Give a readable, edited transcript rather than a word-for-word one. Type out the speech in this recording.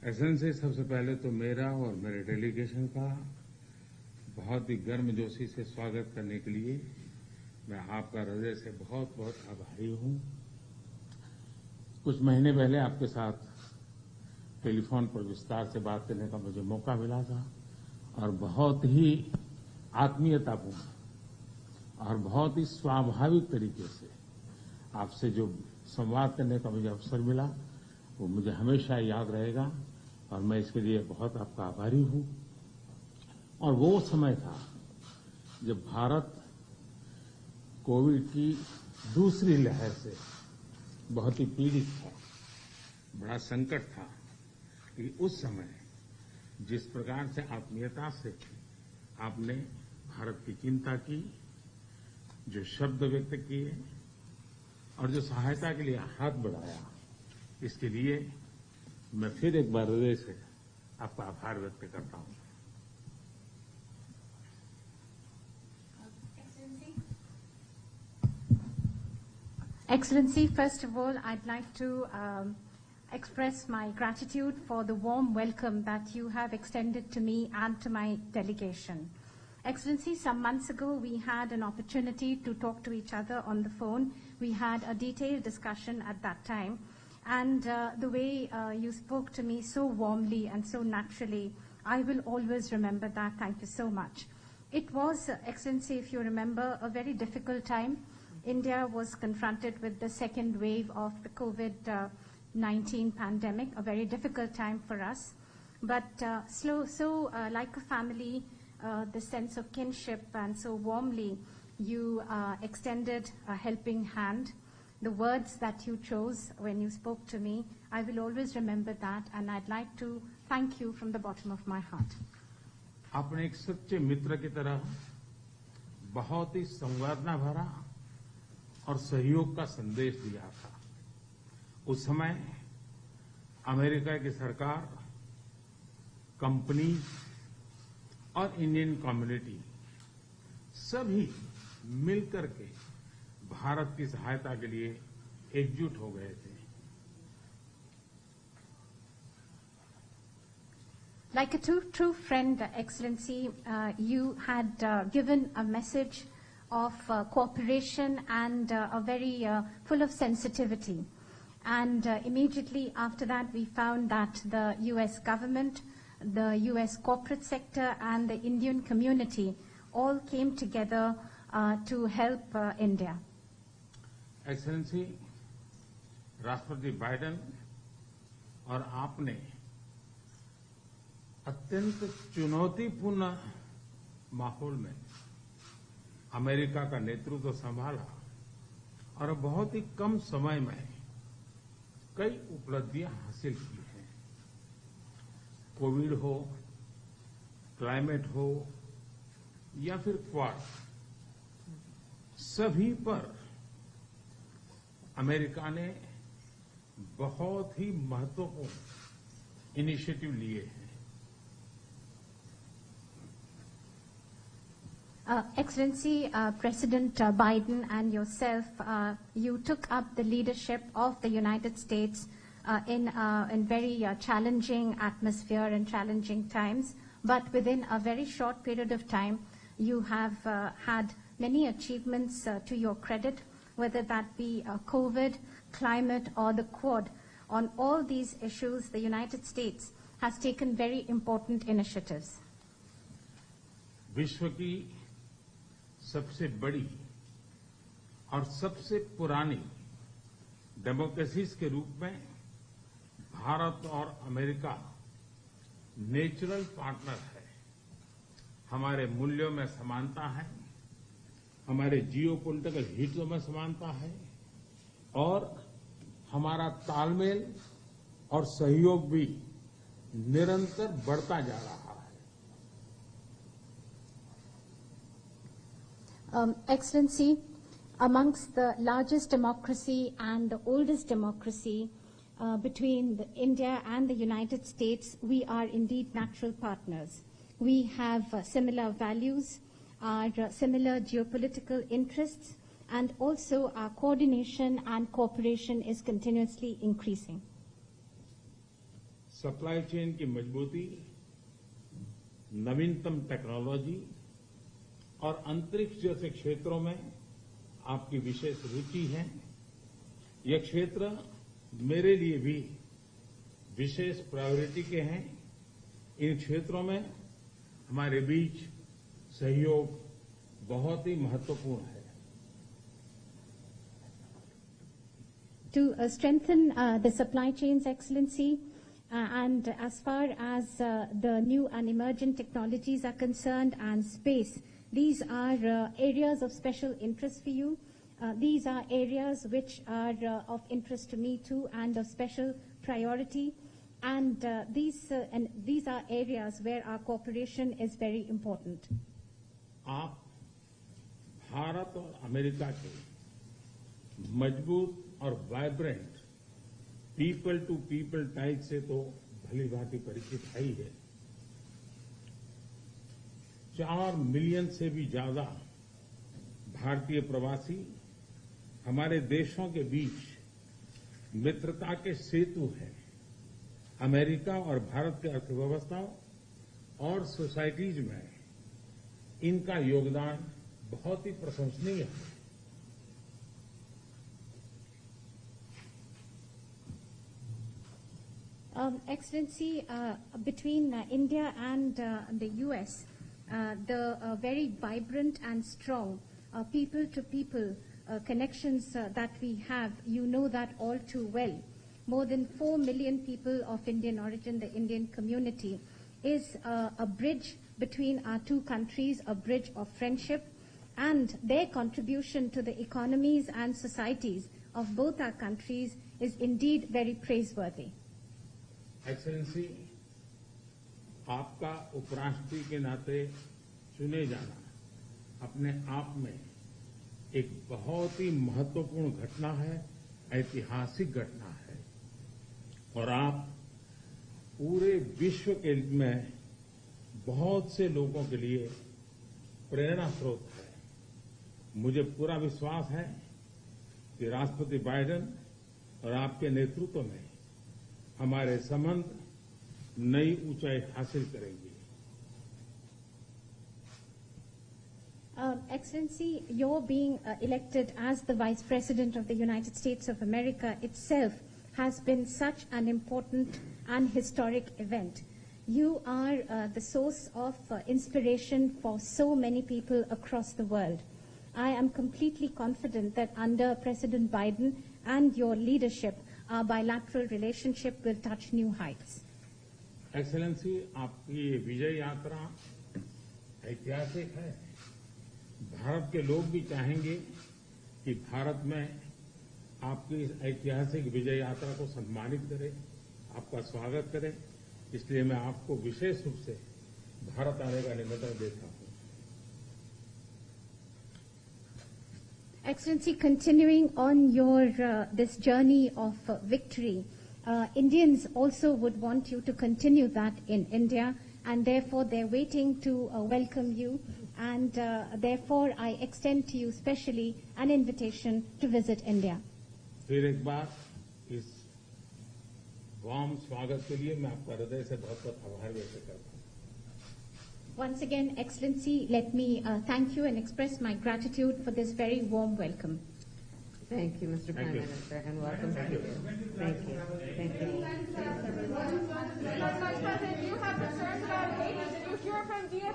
Excellency, सबसे पहले तो मेरा और मेरे डेलीगेशन का बहुत ही गर्मजोशी से स्वागत करने के लिए मैं आपका हृदय से बहुत बहुत आभारी हूं। कुछ महीने पहले आपके साथ टेलीफोन पर विस्तार से बात करने का मुझे मौका मिला था और बहुत ही आत्मीयतापूर्ण और बहुत ही स्वाभाविक तरीके से आपसे जो संवाद करने का मुझे अवसर मिला वो मुझे हमेशा याद रहेगा और मैं इसके लिए बहुत आपका आभारी हूं। और वो समय था जब भारत कोविड की दूसरी लहर से बहुत ही पीड़ित था, बड़ा संकट था। कि उस समय जिस प्रकार से आत्मीयता से आपने भारत की चिंता की, जो शब्द व्यक्त किए और जो सहायता के लिए हाथ बढ़ाया, इसके लिए मैं फिर एक बार हृदय से आपका आभार व्यक्त करता हूं। Excellency, first of all, I'd like to express my gratitude for the warm welcome that you have extended to me and to my delegation. Excellency, some months ago we had an opportunity to talk to each other on the phone. We had a detailed discussion at that time. And the way you spoke to me so warmly and so naturally, I will always remember that. Thank you so much. It was, Excellency, if you remember, a very difficult time. India was confronted with the second wave of the COVID-19 pandemic, a very difficult time for us. But like a family, the sense of kinship, and so warmly you extended a helping hand. The words that you chose when you spoke to me, I will always remember that, and I'd like to thank you from the bottom of my heart. आपने एक सच्चे मित्र की तरह बहुत ही संवेदना भरा और सहयोग का संदेश दिया था। उस समय अमेरिका की सरकार, कंपनी और इंडियन कम्युनिटी सभी मिलकर के भारत की सहायता के लिए एकजुट हो गए थे। Like a true friend, Excellency, you had given a message of cooperation and a very full of sensitivity. And immediately after that, we found that the U.S. government, the U.S. corporate sector, and the Indian community all came together to help India. Excellency, राष्ट्रपति Biden और आपने अत्यंत चुनौतीपूर्ण माहौल में America का नेतृत्व संभाला और बहुत ही कम समय में कई उपलब्धियां हासिल की हैं। कोविड हो, क्लाइमेट हो या फिर क्वाड, सभी पर अमेरिका ने बहुत ही महत्वपूर्ण इनिशिएटिव लिए हैं। Excellency, President Biden and yourself, you took up the leadership of the United States in very challenging atmosphere and challenging times. But within a very short period of time, you have had many achievements to your credit, whether that be COVID, climate, or the Quad. On all these issues, the United States has taken very important initiatives. विश्व की सबसे बड़ी और सबसे पुरानी democracies के रूप में भारत और अमेरिका नेचुरल पार्टनर है। हमारे मूल्यों में समानता है, हमारे जियोपॉलिटिकल हितों में समानता है और हमारा तालमेल और सहयोग भी निरंतर बढ़ता जा रहा है। Excellency, amongst the largest democracy and the oldest democracy between India and the United States, we are indeed natural partners. We have similar values, our similar geopolitical interests, and also our coordination and cooperation is continuously increasing. Supply chain की मजबूती, नवीनतम technology और अंतरिक्ष जैसे क्षेत्रों में आपकी विशेष रुचि है। ये क्षेत्र मेरे लिए भी विशेष प्रायोरिटी के हैं। इन क्षेत्रों में हमारे बीच सहयोग बहुत ही महत्वपूर्ण है। To strengthen the supply chains, Excellency, and as far as the new and emerging technologies are concerned and space, these are areas of special interest for you. These are areas which are of interest to me too and of special priority. And these are areas where our cooperation is very important. आप भारत और America के मजबूत और vibrant people to people ties से तो भली भांति परिचित है ही है। 4 मिलियन से भी ज्यादा भारतीय प्रवासी हमारे देशों के बीच मित्रता के सेतु हैं। अमेरिका और भारत के अर्थव्यवस्थाओं और सोसाइटीज में इनका योगदान बहुत ही प्रशंसनीय है। Excellency, between India and the U.S., the very vibrant and strong people-to-people connections that we have, you know that all too well. More than 4 million people of Indian origin, the Indian community, is a bridge between our two countries, a bridge of friendship, and their contribution to the economies and societies of both our countries is indeed very praiseworthy. Excellency, आपका उपराष्ट्रपति के नाते चुने जाना अपने आप में एक बहुत ही महत्वपूर्ण घटना है, ऐतिहासिक घटना है और आप पूरे विश्व के में बहुत से लोगों के लिए प्रेरणा स्रोत है। मुझे पूरा विश्वास है कि राष्ट्रपति बाइडेन और आपके नेतृत्व में हमारे संबंध नई ऊंचाई हासिल करेंगे। Excellency, your being elected as the Vice President of the United States of America itself has been such an important and historic event. You are the source of inspiration for so many people across the world. I am completely confident that under President Biden and your leadership, our bilateral relationship will touch new heights. Excellency, आपकी ये विजय यात्रा ऐतिहासिक है। भारत के लोग भी चाहेंगे कि भारत में आपकी इस ऐतिहासिक विजय यात्रा को सम्मानित करें, आपका स्वागत करें। इसलिए मैं आपको विशेष रूप से भारत आने का निमंत्रण देता हूं। Excellency, continuing on your this journey of victory, Indians also would want you to continue that in India, and therefore they're waiting to welcome you, and therefore I extend to you specially an invitation to visit India. फिर एक बार इस warm स्वागत के लिए मैं आपका हृदय से बहुत-बहुत आभार व्यक्त करता हूं। Once again, Excellency, let me thank you and express my gratitude for this very warm welcome. Thank you, Mr. Prime Minister, and welcome to you. Thank you. Thank you. Vice President, you have concerns about Haiti. Did you hear from DFW?